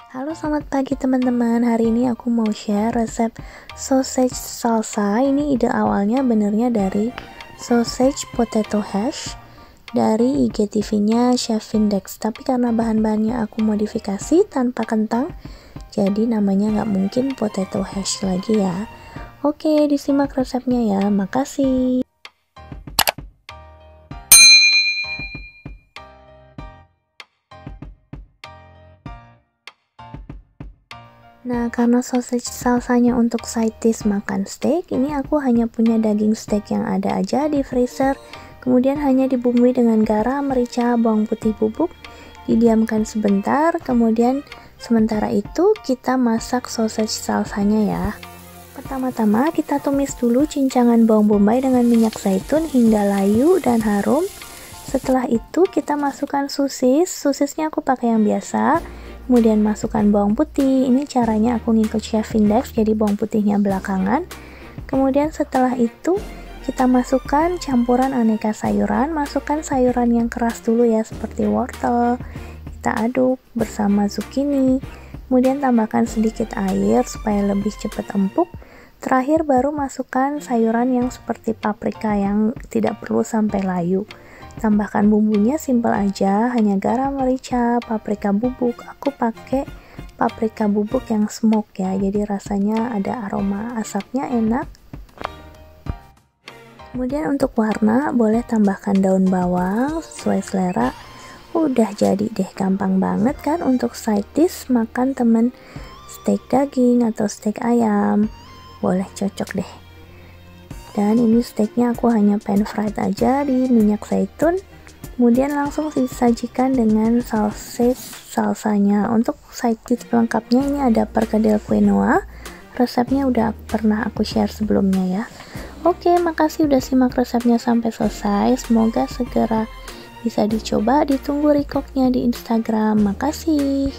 Halo, selamat pagi teman-teman. Hari ini aku mau share resep sausage salsa. Ini ide awalnya benernya dari sausage potato hash dari IGTV-nya Chef Index. Tapi karena bahan-bahannya aku modifikasi tanpa kentang, jadi namanya nggak mungkin potato hash lagi ya. Oke, disimak resepnya ya. Makasih. Nah, karena sausage salsanya untuk side dish makan steak, ini aku hanya punya daging steak yang ada aja di freezer. Kemudian hanya dibumbui dengan garam, merica, bawang putih bubuk, didiamkan sebentar. Kemudian sementara itu kita masak sausage salsanya ya. Pertama-tama kita tumis dulu cincangan bawang bombay dengan minyak zaitun hingga layu dan harum. Setelah itu kita masukkan sosisnya aku pakai yang biasa. Kemudian masukkan bawang putih. Ini caranya aku ngikut Chef Index, jadi bawang putihnya belakangan. Kemudian setelah itu kita masukkan campuran aneka sayuran. Masukkan sayuran yang keras dulu ya, seperti wortel. Kita aduk bersama zucchini. Kemudian tambahkan sedikit air supaya lebih cepat empuk. Terakhir baru masukkan sayuran yang seperti paprika yang tidak perlu sampai layu. Tambahkan bumbunya simple aja, hanya garam, merica, paprika bubuk. Aku pakai paprika bubuk yang smoke ya, jadi rasanya ada aroma asapnya enak. Kemudian untuk warna boleh tambahkan daun bawang sesuai selera. Udah jadi deh, gampang banget kan untuk side dish makan temen steak daging atau steak ayam. Boleh cocok deh. Dan ini steaknya aku hanya pan fried aja di minyak zaitun. Kemudian langsung disajikan dengan sausage salsanya. Untuk side dish pelengkapnya ini ada perkedel quinoa. Resepnya udah pernah aku share sebelumnya ya. Oke, makasih udah simak resepnya sampai selesai. Semoga segera bisa dicoba. Ditunggu recordnya di Instagram. Makasih.